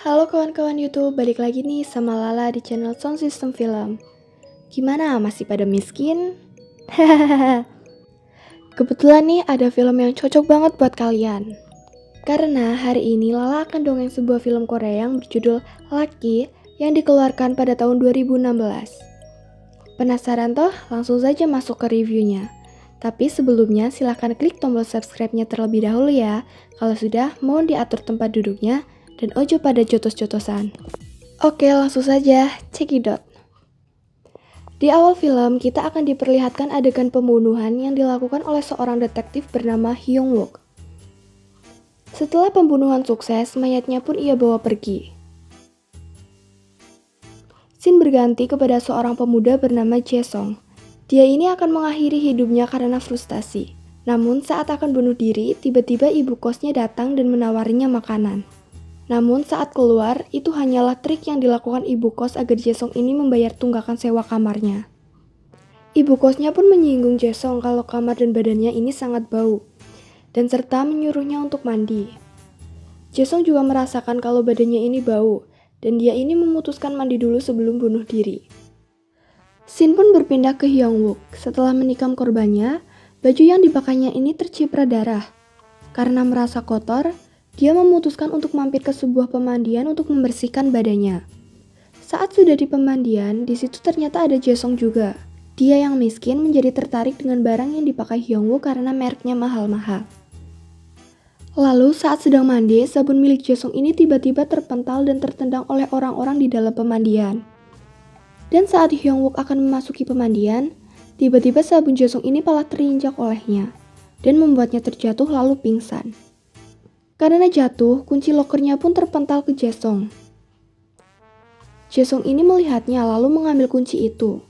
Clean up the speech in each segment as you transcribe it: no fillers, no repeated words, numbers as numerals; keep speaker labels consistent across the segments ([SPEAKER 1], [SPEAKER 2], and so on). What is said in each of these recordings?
[SPEAKER 1] Halo kawan-kawan YouTube, balik lagi nih sama Lala di channel Sound System Film. Gimana, masih pada miskin? Kebetulan nih ada film yang cocok banget buat kalian. Karena hari ini Lala akan dongeng sebuah film Korea yang berjudul Lucky yang dikeluarkan pada tahun 2016. Penasaran toh? Langsung saja masuk ke reviewnya. Tapi sebelumnya silahkan klik tombol subscribe-nya terlebih dahulu ya. Kalau sudah, mohon diatur tempat duduknya dan ojo pada jotos-jotosan. Oke, langsung saja, cekidot. Di awal film, kita akan diperlihatkan adegan pembunuhan yang dilakukan oleh seorang detektif bernama Hyung Wook. Setelah pembunuhan sukses, mayatnya pun ia bawa pergi. Scene berganti kepada seorang pemuda bernama Jae-sung. Dia ini akan mengakhiri hidupnya karena frustasi. Namun saat akan bunuh diri, tiba-tiba ibu kosnya datang dan menawarinya makanan. Namun saat keluar, itu hanyalah trik yang dilakukan ibu kos agar Jae-sung ini membayar tunggakan sewa kamarnya. Ibu kosnya pun menyinggung Jae-sung kalau kamar dan badannya ini sangat bau, dan serta menyuruhnya untuk mandi. Jae-sung juga merasakan kalau badannya ini bau, dan dia ini memutuskan mandi dulu sebelum bunuh diri. Scene pun berpindah ke Hyung Wook. Setelah menikam korbannya, baju yang dipakainya ini terciprat darah. Karena merasa kotor, dia memutuskan untuk mampir ke sebuah pemandian untuk membersihkan badannya. Saat sudah di pemandian, di situ ternyata ada Jae-sung juga. Dia yang miskin menjadi tertarik dengan barang yang dipakai Hyung Wook karena mereknya mahal-mahal. Lalu saat sedang mandi, sabun milik Jae-sung ini tiba-tiba terpental dan tertendang oleh orang-orang di dalam pemandian. Dan saat Hyung Wook akan memasuki pemandian, tiba-tiba sabun Jae-sung ini malah terinjak olehnya dan membuatnya terjatuh lalu pingsan. Karena jatuh, kunci lokernya pun terpental ke Jae-sung. Jae-sung ini melihatnya lalu mengambil kunci itu.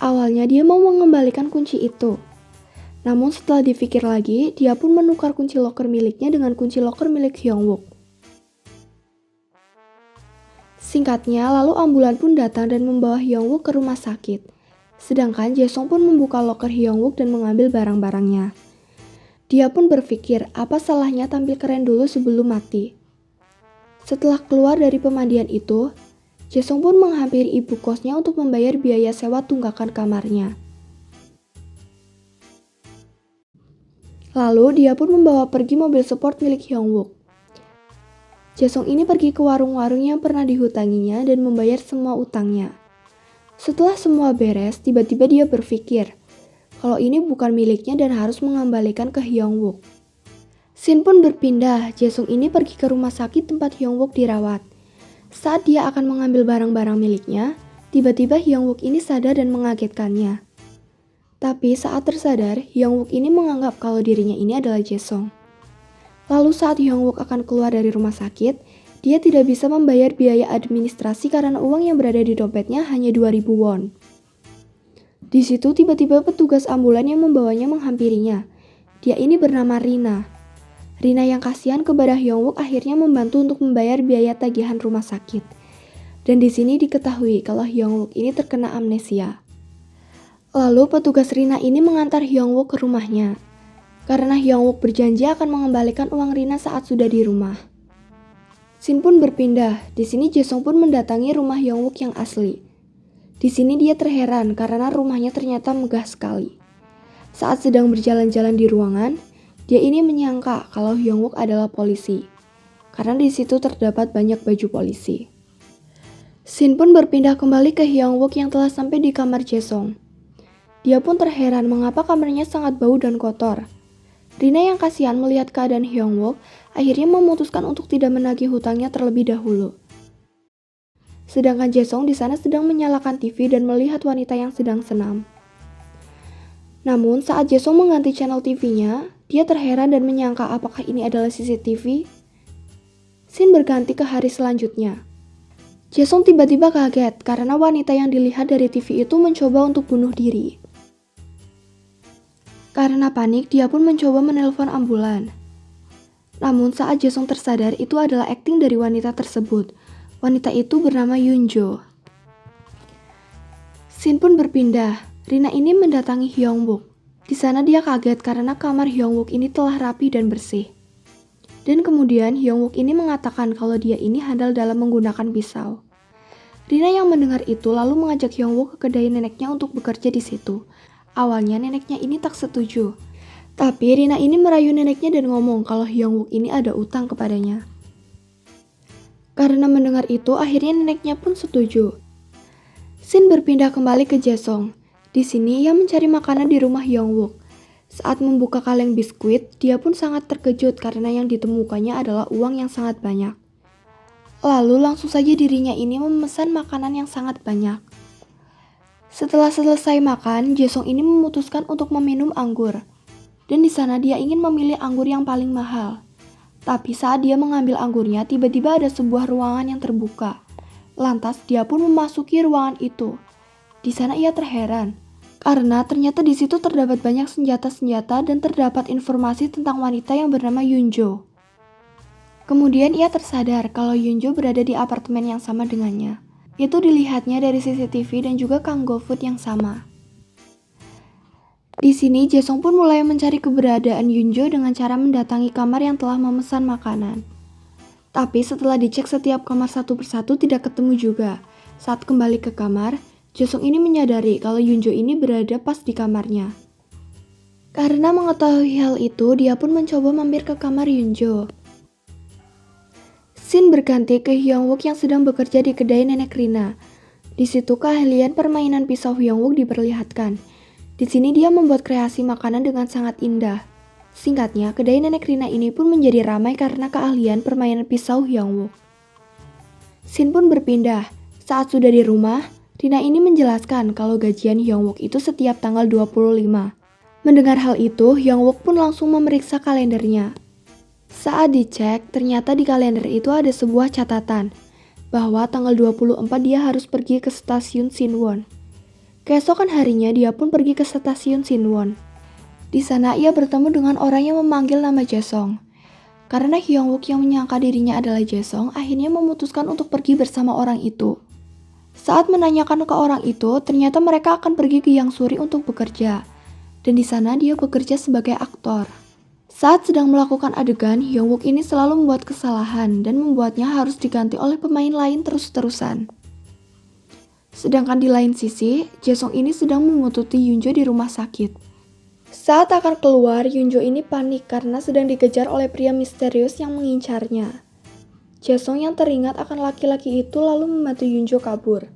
[SPEAKER 1] Awalnya dia mau mengembalikan kunci itu. Namun setelah dipikir lagi, dia pun menukar kunci loker miliknya dengan kunci loker milik Hyung Wook. Singkatnya, lalu ambulan pun datang dan membawa Hyung Wook ke rumah sakit. Sedangkan Jae-sung pun membuka loker Hyung Wook dan mengambil barang-barangnya. Dia pun berpikir apa salahnya tampil keren dulu sebelum mati. Setelah keluar dari pemandian itu, Jae-sung pun menghampiri ibu kosnya untuk membayar biaya sewa tunggakan kamarnya. Lalu dia pun membawa pergi mobil sport milik Hyung Wook. Jae-sung ini pergi ke warung-warung yang pernah dihutanginya dan membayar semua utangnya. Setelah semua beres, tiba-tiba dia berpikir kalau ini bukan miliknya dan harus mengembalikan ke Hyung Wook. Scene pun berpindah, Jae-sung ini pergi ke rumah sakit tempat Hyung Wook dirawat. Saat dia akan mengambil barang-barang miliknya, tiba-tiba Hyung Wook ini sadar dan mengagetkannya. Tapi saat tersadar, Hyung Wook ini menganggap kalau dirinya ini adalah Jae-sung. Lalu saat Hyung Wook akan keluar dari rumah sakit, dia tidak bisa membayar biaya administrasi karena uang yang berada di dompetnya hanya 2.000 won. Di situ tiba-tiba petugas ambulan yang membawanya menghampirinya. Dia ini bernama Rina. Rina yang kasihan kepada Hyung Wook akhirnya membantu untuk membayar biaya tagihan rumah sakit. Dan di sini diketahui kalau Hyung Wook ini terkena amnesia. Lalu petugas Rina ini mengantar Hyung Wook ke rumahnya. Karena Hyung Wook berjanji akan mengembalikan uang Rina saat sudah di rumah. Scene pun berpindah. Di sini Jae-sung pun mendatangi rumah Hyung Wook yang asli. Di sini dia terheran karena rumahnya ternyata megah sekali. Saat sedang berjalan-jalan di ruangan, dia ini menyangka kalau Hyung Wook adalah polisi. Karena di situ terdapat banyak baju polisi. Scene pun berpindah kembali ke Hyung Wook yang telah sampai di kamar Jae-sung. Dia pun terheran mengapa kamarnya sangat bau dan kotor. Rina yang kasihan melihat keadaan Hyung Wook akhirnya memutuskan untuk tidak menagih hutangnya terlebih dahulu. Sedangkan Jae-sung di sana sedang menyalakan TV dan melihat wanita yang sedang senam. Namun saat Jae-sung mengganti channel TV-nya, dia terheran dan menyangka apakah ini adalah CCTV. Scene berganti ke hari selanjutnya. Jae-sung tiba-tiba kaget karena wanita yang dilihat dari TV itu mencoba untuk bunuh diri. Karena panik, dia pun mencoba menelpon ambulan. Namun saat Jae-sung tersadar itu adalah akting dari wanita tersebut. Wanita itu bernama Yoon-jo. Scene pun berpindah. Rina ini mendatangi Hyung Wook. Di sana dia kaget karena kamar Hyung Wook ini telah rapi dan bersih. Dan kemudian Hyungwook ini mengatakan kalau dia ini handal dalam menggunakan pisau. Rina yang mendengar itu lalu mengajak Hyungwook ke kedai neneknya untuk bekerja di situ. Awalnya neneknya ini tak setuju. Tapi Rina ini merayu neneknya dan ngomong kalau Hyungwook ini ada utang kepadanya. Karena mendengar itu, akhirnya neneknya pun setuju. Shin berpindah kembali ke Jaesong. Di sini ia mencari makanan di rumah Hyungwook. Saat membuka kaleng biskuit, dia pun sangat terkejut karena yang ditemukannya adalah uang yang sangat banyak. Lalu langsung saja dirinya ini memesan makanan yang sangat banyak. Setelah selesai makan, Jaesong ini memutuskan untuk meminum anggur. Dan di sana dia ingin memilih anggur yang paling mahal. Tapi saat dia mengambil anggurnya, tiba-tiba ada sebuah ruangan yang terbuka. Lantas dia pun memasuki ruangan itu. Di sana ia terheran. Karena ternyata di situ terdapat banyak senjata-senjata dan terdapat informasi tentang wanita yang bernama Yunjo. Kemudian ia tersadar kalau Yunjo berada di apartemen yang sama dengannya. Itu dilihatnya dari CCTV dan juga Kang GoFood yang sama. Di sini Jaesong pun mulai mencari keberadaan Yunjo dengan cara mendatangi kamar yang telah memesan makanan. Tapi setelah dicek setiap kamar satu persatu tidak ketemu juga. Saat kembali ke kamar, Jaesong ini menyadari kalau Yunjo ini berada pas di kamarnya. Karena mengetahui hal itu, dia pun mencoba mampir ke kamar Yunjo. Shin berganti ke Hyungwook yang sedang bekerja di kedai nenek Rina. Di situ keahlian permainan pisau Hyungwook diperlihatkan. Di sini dia membuat kreasi makanan dengan sangat indah. Singkatnya, kedai nenek Rina ini pun menjadi ramai karena keahlian permainan pisau Hyungwook. Shin pun berpindah. Saat sudah di rumah, Rina ini menjelaskan kalau gajian Hyungwook itu setiap tanggal 25. Mendengar hal itu, Hyungwook pun langsung memeriksa kalendernya. Saat dicek, ternyata di kalender itu ada sebuah catatan bahwa tanggal 24 dia harus pergi ke stasiun Sinwon. Keesokan harinya dia pun pergi ke stasiun Sinwon. Di sana ia bertemu dengan orang yang memanggil nama Jaesong. Karena Hyungwook yang menyangka dirinya adalah Jaesong, akhirnya memutuskan untuk pergi bersama orang itu. Saat menanyakan ke orang itu, ternyata mereka akan pergi ke Yangsuri untuk bekerja. Dan di sana dia bekerja sebagai aktor. Saat sedang melakukan adegan, Hyungwook ini selalu membuat kesalahan dan membuatnya harus diganti oleh pemain lain terus-terusan. Sedangkan di lain sisi, Jaesong ini sedang mengututi Yunjo di rumah sakit. Saat akan keluar, Yunjo ini panik karena sedang dikejar oleh pria misterius yang mengincarnya. Jaesong yang teringat akan laki-laki itu lalu membantu Yunjo kabur.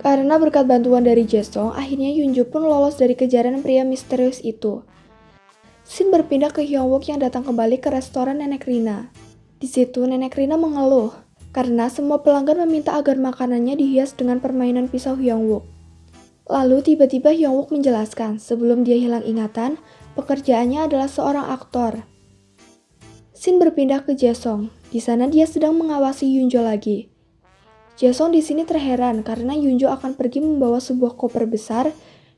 [SPEAKER 1] Karena berkat bantuan dari Jaesong, akhirnya Yunjo pun lolos dari kejaran pria misterius itu. Shin berpindah ke Hyungwook yang datang kembali ke restoran nenek Rina. Di situ nenek Rina mengeluh karena semua pelanggan meminta agar makanannya dihias dengan permainan pisau Hyungwook. Lalu tiba-tiba Hyungwook menjelaskan sebelum dia hilang ingatan, pekerjaannya adalah seorang aktor. Shin berpindah ke Jaesong. Di sana dia sedang mengawasi Yunjo lagi. Jaesong di sini terheran karena Yunjo akan pergi membawa sebuah koper besar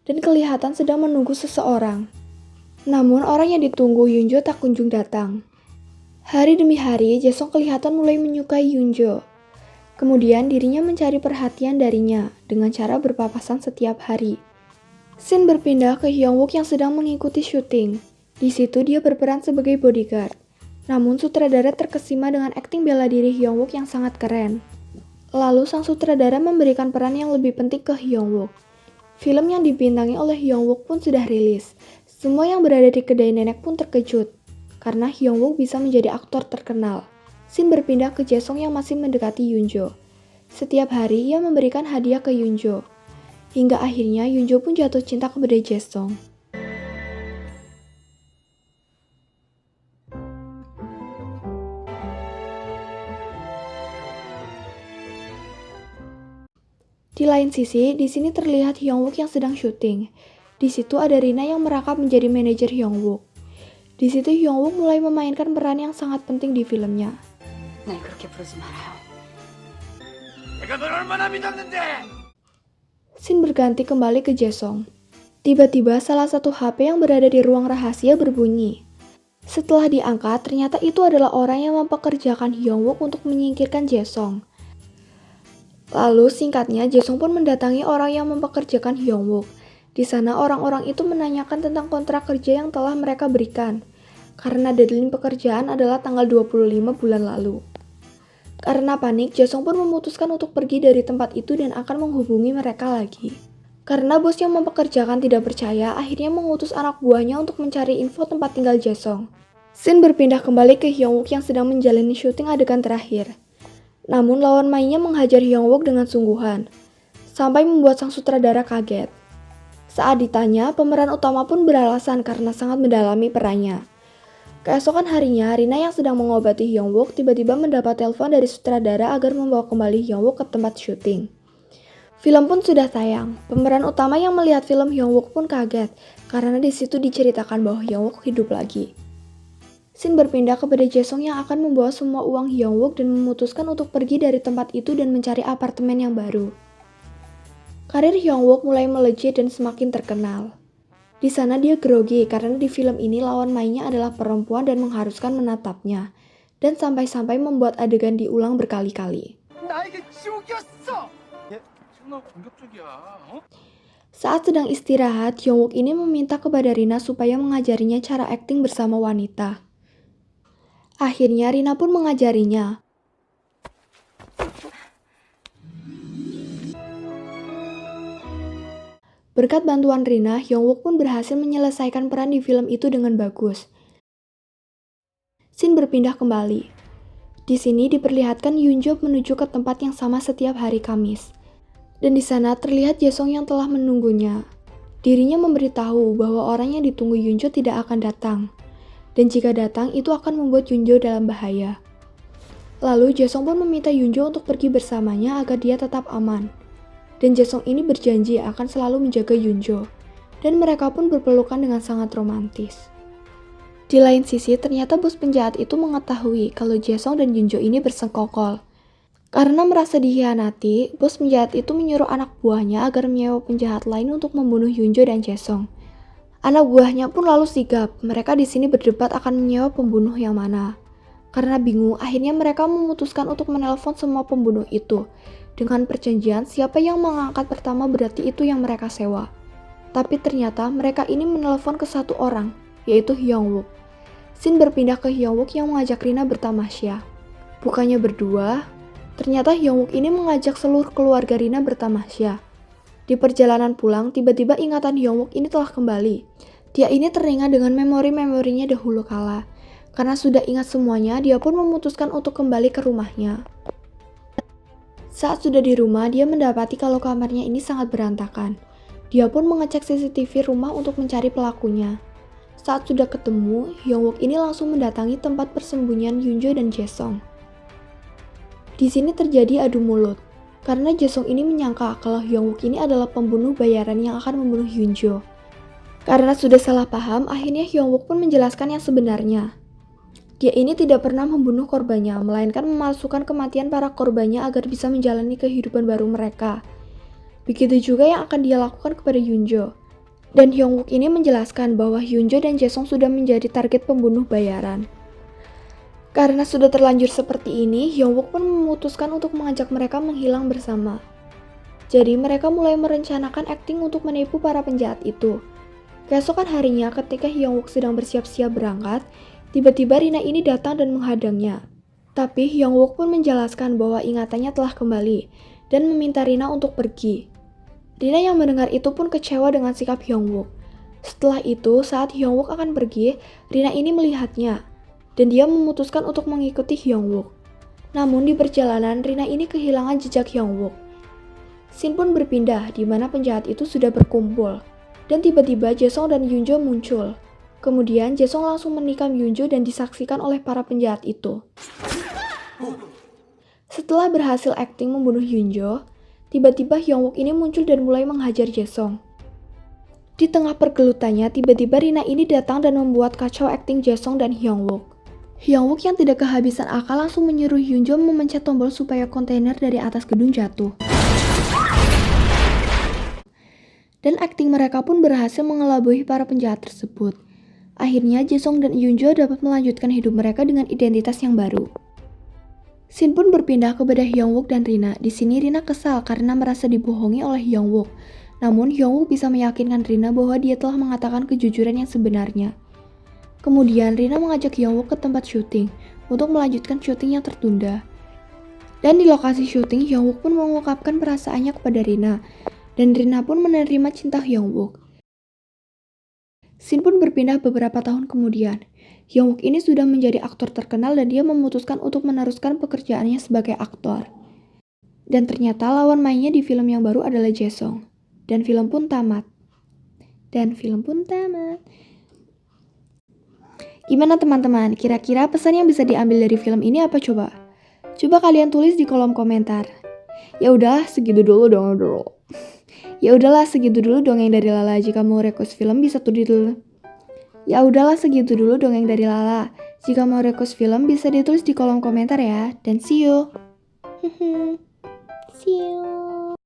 [SPEAKER 1] dan kelihatan sedang menunggu seseorang. Namun orang yang ditunggu Yunjo tak kunjung datang. Hari demi hari, Jaesong kelihatan mulai menyukai Yunjo. Kemudian dirinya mencari perhatian darinya dengan cara berpapasan setiap hari. Shin berpindah ke Hyungwook yang sedang mengikuti syuting. Di situ dia berperan sebagai bodyguard. Namun sutradara terkesima dengan akting bela diri Hyungwook yang sangat keren. Lalu sang sutradara memberikan peran yang lebih penting ke Hyungwook. Film yang dibintangi oleh Hyungwook pun sudah rilis. Semua yang berada di kedai nenek pun terkejut, karena Hyungwook bisa menjadi aktor terkenal. Shin berpindah ke Jaesong yang masih mendekati Yunjo. Setiap hari ia memberikan hadiah ke Yunjo. Hingga akhirnya Yunjo pun jatuh cinta kepada Jaesong. Di lain sisi, di sini terlihat Hyungwook yang sedang syuting. Di situ ada Rina yang merangkap menjadi manajer Hyungwook. Di situ Hyungwook mulai memainkan peran yang sangat penting di filmnya. Shin berganti kembali ke Jaesong. Tiba-tiba salah satu HP yang berada di ruang rahasia berbunyi. Setelah diangkat, ternyata itu adalah orang yang mempekerjakan Hyungwook untuk menyingkirkan Jaesong. Lalu singkatnya, Jaesong pun mendatangi orang yang mempekerjakan Hyungwook. Di sana orang-orang itu menanyakan tentang kontrak kerja yang telah mereka berikan. karena deadline pekerjaan adalah tanggal 25 bulan lalu. Karena panik, Jasong pun memutuskan untuk pergi dari tempat itu dan akan menghubungi mereka lagi. Karena bos yang mempekerjakan tidak percaya, akhirnya mengutus anak buahnya untuk mencari info tempat tinggal Jasong. Scene berpindah kembali ke Hyungwook yang sedang menjalani syuting adegan terakhir. Namun lawan mainnya menghajar Hyungwook dengan sungguhan, sampai membuat sang sutradara kaget. Saat ditanya, pemeran utama pun beralasan karena sangat mendalami perannya. Keesokan harinya, Rina yang sedang mengobati Hyungwook tiba-tiba mendapat telepon dari sutradara agar membawa kembali Hyungwook ke tempat syuting. Film pun sudah tayang. Pemeran utama yang melihat film Hyungwook pun kaget karena di situ diceritakan bahwa Hyungwook hidup lagi. Scene berpindah kepada Jaesung yang akan membawa semua uang Hyungwook dan memutuskan untuk pergi dari tempat itu dan mencari apartemen yang baru. Karir Hyungwook mulai melejit dan semakin terkenal. Di sana dia grogi karena di film ini lawan mainnya adalah perempuan dan mengharuskan menatapnya, dan sampai-sampai membuat adegan diulang berkali-kali. Saat sedang istirahat, Hyungwook ini meminta kepada Rina supaya mengajarinya cara akting bersama wanita. Akhirnya Rina pun mengajarinya. Berkat bantuan Rina, Hyungwook pun berhasil menyelesaikan peran di film itu dengan bagus. Scene berpindah kembali. Di sini diperlihatkan Yoonjo menuju ke tempat yang sama setiap hari Kamis. Dan di sana terlihat Jaesung yang telah menunggunya. Dirinya memberitahu bahwa orang yang ditunggu Yoonjo tidak akan datang. Dan jika datang, itu akan membuat Yoonjo dalam bahaya. Lalu Jaesung pun meminta Yoonjo untuk pergi bersamanya agar dia tetap aman. Dan Jaesung ini berjanji akan selalu menjaga Yoonjo, dan mereka pun berpelukan dengan sangat romantis. Di lain sisi, ternyata bos penjahat itu mengetahui kalau Jaesung dan Yoonjo ini bersengkokol. Karena merasa dikhianati, bos penjahat itu menyuruh anak buahnya agar menyewa penjahat lain untuk membunuh Yoonjo dan Jaesung. Anak buahnya pun lalu sigap, mereka di sini berdebat akan menyewa pembunuh yang mana. Karena bingung, akhirnya mereka memutuskan untuk menelpon semua pembunuh itu. Dengan perjanjian, siapa yang mengangkat pertama berarti itu yang mereka sewa. Tapi ternyata mereka ini menelpon ke satu orang, yaitu Hyungwook. Scene berpindah ke Hyungwook yang mengajak Rina bertamasya. Bukannya berdua, ternyata Hyungwook ini mengajak seluruh keluarga Rina bertamasya. Di perjalanan pulang, tiba-tiba ingatan Hyungwook ini telah kembali. Dia ini teringat dengan memori-memorinya dahulu kala. Karena sudah ingat semuanya, dia pun memutuskan untuk kembali ke rumahnya. Saat sudah di rumah, dia mendapati kalau kamarnya ini sangat berantakan. Dia pun mengecek CCTV rumah untuk mencari pelakunya. Saat sudah ketemu, Hyungwook ini langsung mendatangi tempat persembunyian Yoonjo dan Jaesung. Di sini terjadi adu mulut, karena Jaesung ini menyangka kalau Hyungwook ini adalah pembunuh bayaran yang akan membunuh Yoonjo. Karena sudah salah paham, akhirnya Hyungwook pun menjelaskan yang sebenarnya. Dia ini tidak pernah membunuh korbannya, melainkan memalsukan kematian para korbannya agar bisa menjalani kehidupan baru mereka. Begitu juga yang akan dia lakukan kepada Yoonjo. Dan Hyungwook ini menjelaskan bahwa Yoonjo dan Jaesung sudah menjadi target pembunuh bayaran. Karena sudah terlanjur seperti ini, Hyungwook pun memutuskan untuk mengajak mereka menghilang bersama. Jadi mereka mulai merencanakan akting untuk menipu para penjahat itu. Keesokan harinya ketika Hyungwook sedang bersiap-siap berangkat, tiba-tiba Rina ini datang dan menghadangnya. Tapi Hyungwook pun menjelaskan bahwa ingatannya telah kembali dan meminta Rina untuk pergi. Rina yang mendengar itu pun kecewa dengan sikap Hyungwook. Setelah itu, saat Hyungwook akan pergi, Rina ini melihatnya dan dia memutuskan untuk mengikuti Hyungwook. Namun di perjalanan, Rina ini kehilangan jejak Hyungwook. Scene pun berpindah di mana penjahat itu sudah berkumpul dan tiba-tiba Jaesung dan Yoonjo muncul. Kemudian Jaesung langsung menikam Yoonjo dan disaksikan oleh para penjahat itu. Setelah berhasil akting membunuh Yoonjo, tiba-tiba Hyungwook ini muncul dan mulai menghajar Jaesung. Di tengah pergelutannya, tiba-tiba Rina ini datang dan membuat kacau akting Jaesung dan Hyungwook. Hyungwook yang tidak kehabisan akal langsung menyuruh Yoonjo memencet tombol supaya kontainer dari atas gedung jatuh. Dan akting mereka pun berhasil mengelabui para penjahat tersebut. Akhirnya Jaesung dan Yoonjo dapat melanjutkan hidup mereka dengan identitas yang baru. Scene pun berpindah kepada Hyungwook dan Rina. Di sini Rina kesal karena merasa dibohongi oleh Hyungwook. Namun Hyungwook bisa meyakinkan Rina bahwa dia telah mengatakan kejujuran yang sebenarnya. Kemudian Rina mengajak Hyungwook ke tempat syuting untuk melanjutkan syuting yang tertunda. Dan di lokasi syuting, Hyungwook pun mengungkapkan perasaannya kepada Rina, dan Rina pun menerima cinta Hyungwook. Scene pun berpindah beberapa tahun kemudian. Hyungwook ini sudah menjadi aktor terkenal dan dia memutuskan untuk meneruskan pekerjaannya sebagai aktor. Dan ternyata lawan mainnya di film yang baru adalah Jaesung. Dan film pun tamat. Gimana teman-teman? Kira-kira pesan yang bisa diambil dari film ini apa coba? Coba kalian tulis di kolom komentar. Ya udahlah, segitu dulu dongeng dari Lala. Jika mau request film bisa tulis dulu. Jika mau request film bisa ditulis di kolom komentar ya. Dan see you. See you.